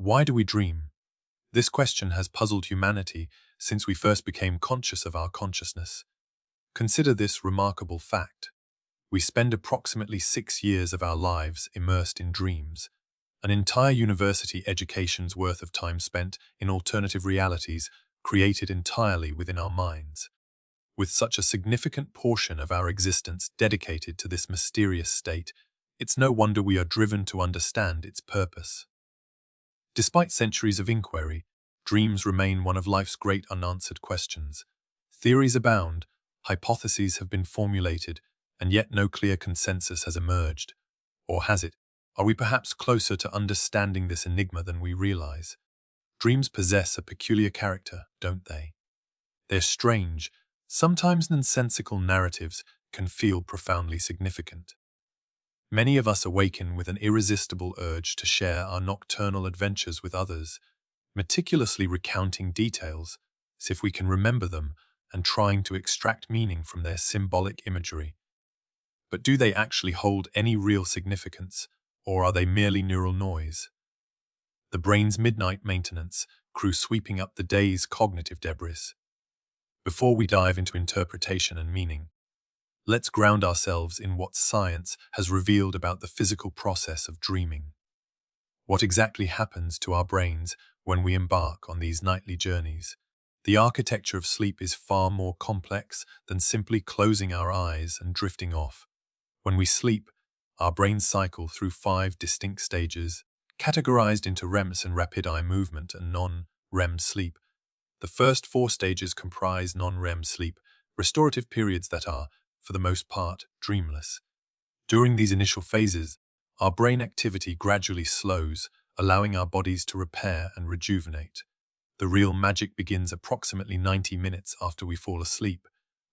Why do we dream? This question has puzzled humanity since we first became conscious of our consciousness. Consider this remarkable fact. We spend approximately 6 years of our lives immersed in dreams, an entire university education's worth of time spent in alternative realities created entirely within our minds. With such a significant portion of our existence dedicated to this mysterious state, it's no wonder we are driven to understand its purpose. Despite centuries of inquiry, dreams remain one of life's great unanswered questions. Theories abound, hypotheses have been formulated, and yet no clear consensus has emerged. Or has it? Are we perhaps closer to understanding this enigma than we realize? Dreams possess a peculiar character, don't they? Their strange, sometimes nonsensical narratives can feel profoundly significant. Many of us awaken with an irresistible urge to share our nocturnal adventures with others, meticulously recounting details as if we can remember them and trying to extract meaning from their symbolic imagery. But do they actually hold any real significance, or are they merely neural noise? The brain's midnight maintenance crew sweeping up the day's cognitive debris. Before we dive into interpretation and meaning, let's ground ourselves in what science has revealed about the physical process of dreaming. What exactly happens to our brains when we embark on these nightly journeys? The architecture of sleep is far more complex than simply closing our eyes and drifting off. When we sleep, our brains cycle through 5 distinct stages, categorized into REMS and rapid eye movement and non-REM sleep. The first 4 stages comprise non-REM sleep, restorative periods that are, for the most part, dreamless. During these initial phases, our brain activity gradually slows, allowing our bodies to repair and rejuvenate. The real magic begins approximately 90 minutes after we fall asleep,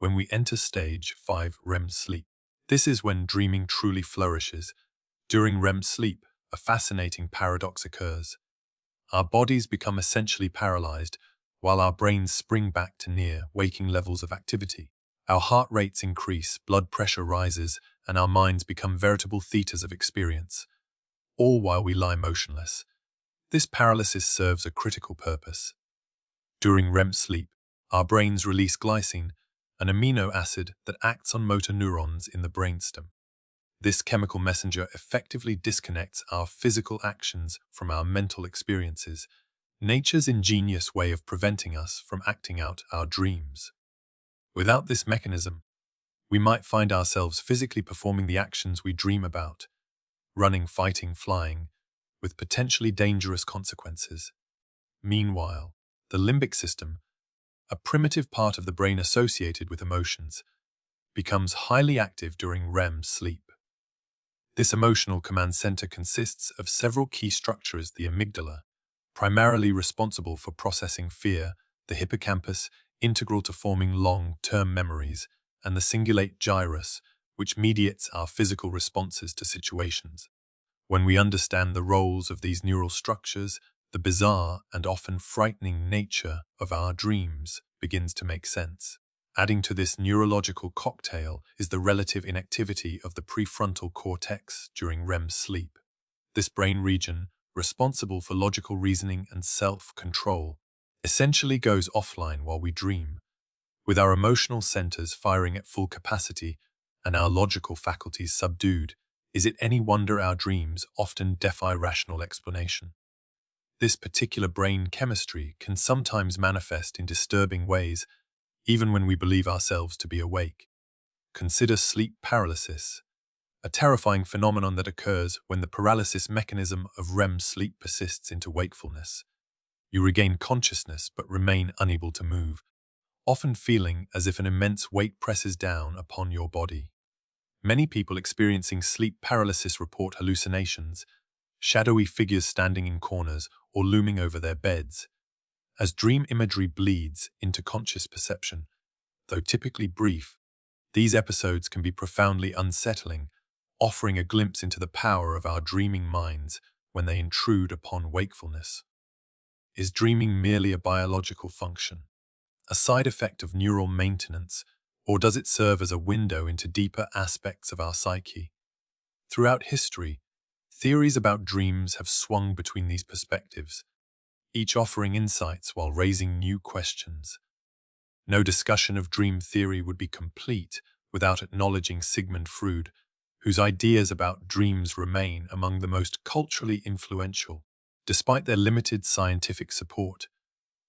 when we enter stage 5 REM sleep. This is when dreaming truly flourishes. During REM sleep, a fascinating paradox occurs. Our bodies become essentially paralyzed, while our brains spring back to near waking levels of activity. Our heart rates increase, blood pressure rises, and our minds become veritable theaters of experience, all while we lie motionless. This paralysis serves a critical purpose. During REM sleep, our brains release glycine, an amino acid that acts on motor neurons in the brainstem. This chemical messenger effectively disconnects our physical actions from our mental experiences, nature's ingenious way of preventing us from acting out our dreams. Without this mechanism, we might find ourselves physically performing the actions we dream about, running, fighting, flying, with potentially dangerous consequences. Meanwhile, the limbic system, a primitive part of the brain associated with emotions, becomes highly active during REM sleep. This emotional command center consists of several key structures: the amygdala, primarily responsible for processing fear, the hippocampus, integral to forming long-term memories, and the cingulate gyrus, which mediates our physical responses to situations. When we understand the roles of these neural structures, the bizarre and often frightening nature of our dreams begins to make sense. Adding to this neurological cocktail is the relative inactivity of the prefrontal cortex during REM sleep. This brain region, responsible for logical reasoning and self-control, essentially goes offline while we dream. With our emotional centers firing at full capacity and our logical faculties subdued, is it any wonder our dreams often defy rational explanation? This particular brain chemistry can sometimes manifest in disturbing ways, even when we believe ourselves to be awake. Consider sleep paralysis, a terrifying phenomenon that occurs when the paralysis mechanism of REM sleep persists into wakefulness. You regain consciousness but remain unable to move, often feeling as if an immense weight presses down upon your body. Many people experiencing sleep paralysis report hallucinations, shadowy figures standing in corners or looming over their beds. As dream imagery bleeds into conscious perception, though typically brief, these episodes can be profoundly unsettling, offering a glimpse into the power of our dreaming minds when they intrude upon wakefulness. Is dreaming merely a biological function, a side effect of neural maintenance, or does it serve as a window into deeper aspects of our psyche? Throughout history, Theories about dreams have swung between these perspectives, each offering insights while raising new questions. No discussion of dream theory would be complete without acknowledging Sigmund Freud, whose ideas about dreams remain among the most culturally influential. Despite their limited scientific support,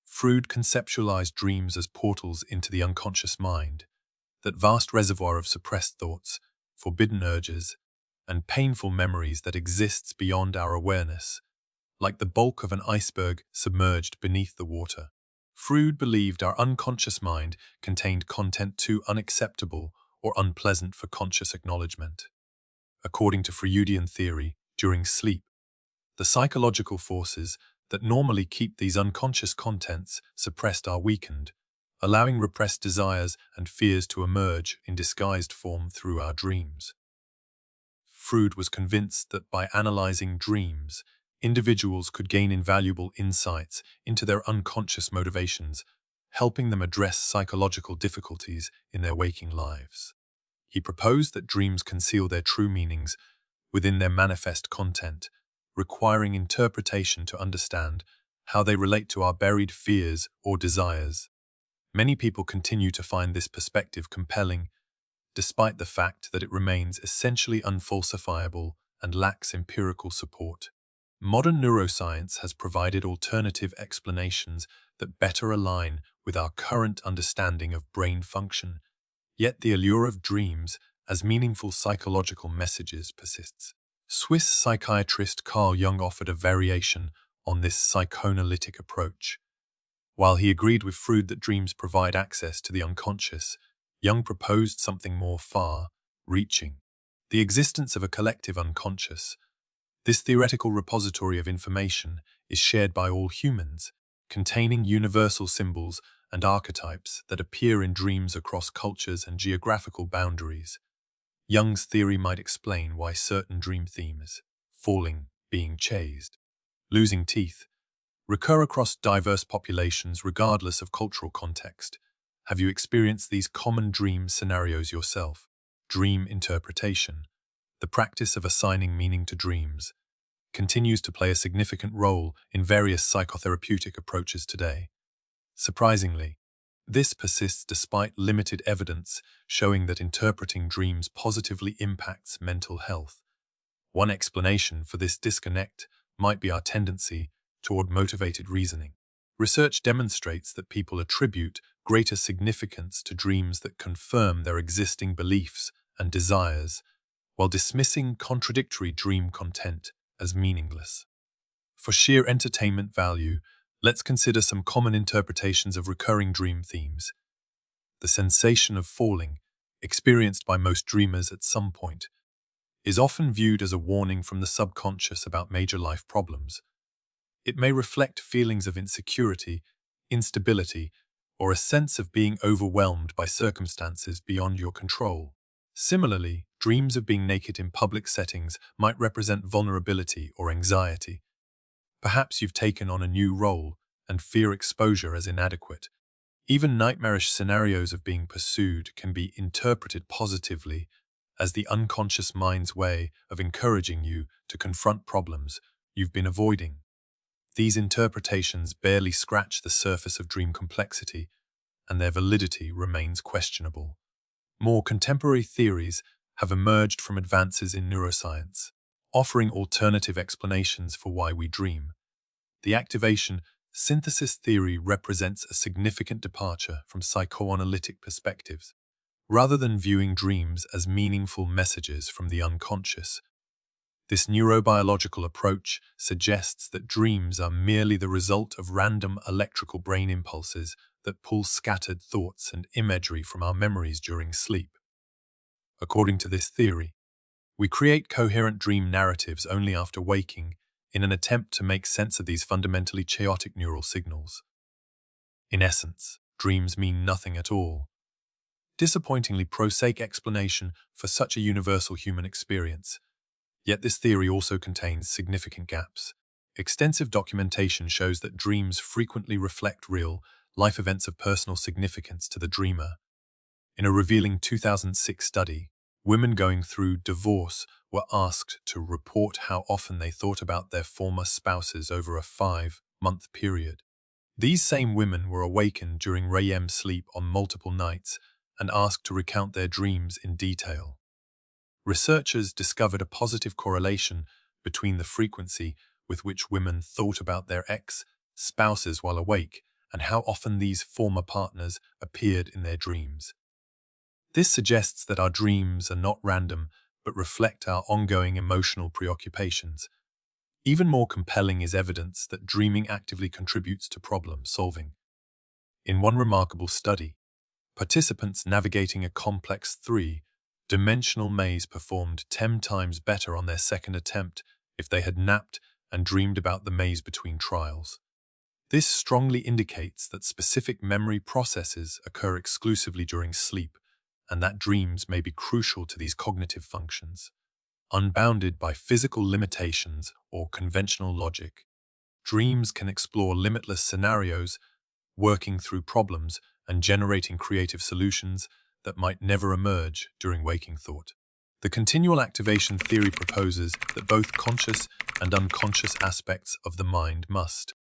Freud conceptualized dreams as portals into the unconscious mind, that vast reservoir of suppressed thoughts, forbidden urges, and painful memories that exists beyond our awareness, like the bulk of an iceberg submerged beneath the water. Freud believed our unconscious mind contained content too unacceptable or unpleasant for conscious acknowledgement. According to Freudian theory, during sleep, the psychological forces that normally keep these unconscious contents suppressed are weakened, allowing repressed desires and fears to emerge in disguised form through our dreams. Freud was convinced that by analyzing dreams, individuals could gain invaluable insights into their unconscious motivations, helping them address psychological difficulties in their waking lives. He proposed that dreams conceal their true meanings within their manifest content, requiring interpretation to understand how they relate to our buried fears or desires. Many people continue to find this perspective compelling, despite the fact that it remains essentially unfalsifiable and lacks empirical support. Modern neuroscience has provided alternative explanations that better align with our current understanding of brain function, yet the allure of dreams as meaningful psychological messages persists. Swiss psychiatrist Carl Jung offered a variation on this psychoanalytic approach. While he agreed with Freud that dreams provide access to the unconscious, Jung proposed something more far-reaching: the existence of a collective unconscious. This theoretical repository of information is shared by all humans, containing universal symbols and archetypes that appear in dreams across cultures and geographical boundaries. Jung's theory might explain why certain dream themes, falling, being chased, losing teeth, recur across diverse populations regardless of cultural context. Have you experienced these common dream scenarios yourself? Dream interpretation, the practice of assigning meaning to dreams, continues to play a significant role in various psychotherapeutic approaches today. Surprisingly, this persists despite limited evidence showing that interpreting dreams positively impacts mental health. One explanation for this disconnect might be our tendency toward motivated reasoning. Research demonstrates that people attribute greater significance to dreams that confirm their existing beliefs and desires, while dismissing contradictory dream content as meaningless. For sheer entertainment value, let's consider some common interpretations of recurring dream themes. The sensation of falling, experienced by most dreamers at some point, is often viewed as a warning from the subconscious about major life problems. It may reflect feelings of insecurity, instability, or a sense of being overwhelmed by circumstances beyond your control. Similarly, dreams of being naked in public settings might represent vulnerability or anxiety. Perhaps you've taken on a new role and fear exposure as inadequate. Even nightmarish scenarios of being pursued can be interpreted positively as the unconscious mind's way of encouraging you to confront problems you've been avoiding. These interpretations barely scratch the surface of dream complexity, and their validity remains questionable. More contemporary theories have emerged from advances in neuroscience, offering alternative explanations for why we dream. The activation synthesis theory represents a significant departure from psychoanalytic perspectives. Rather than viewing dreams as meaningful messages from the unconscious, this neurobiological approach suggests that dreams are merely the result of random electrical brain impulses that pull scattered thoughts and imagery from our memories during sleep. According to this theory, we create coherent dream narratives only after waking in an attempt to make sense of these fundamentally chaotic neural signals. In essence, dreams mean nothing at all. Disappointingly prosaic explanation for such a universal human experience. Yet this theory also contains significant gaps. Extensive documentation shows that dreams frequently reflect real, life events of personal significance to the dreamer. In a revealing 2006 study, Women going through divorce were asked to report how often they thought about their former spouses over a 5-month period. These same women were awakened during REM sleep on multiple nights and asked to recount their dreams in detail. Researchers discovered a positive correlation between the frequency with which women thought about their ex-spouses while awake and how often these former partners appeared in their dreams. This suggests that our dreams are not random but reflect our ongoing emotional preoccupations. Even more compelling is evidence that dreaming actively contributes to problem solving. In one remarkable study, participants navigating a complex 3-dimensional maze performed 10 times better on their second attempt if they had napped and dreamed about the maze between trials. This strongly indicates that specific memory processes occur exclusively during sleep, and that dreams may be crucial to these cognitive functions. Unbounded by physical limitations or conventional logic, dreams can explore limitless scenarios, working through problems and generating creative solutions that might never emerge during waking thought. The continual activation theory proposes that both conscious and unconscious aspects of the mind must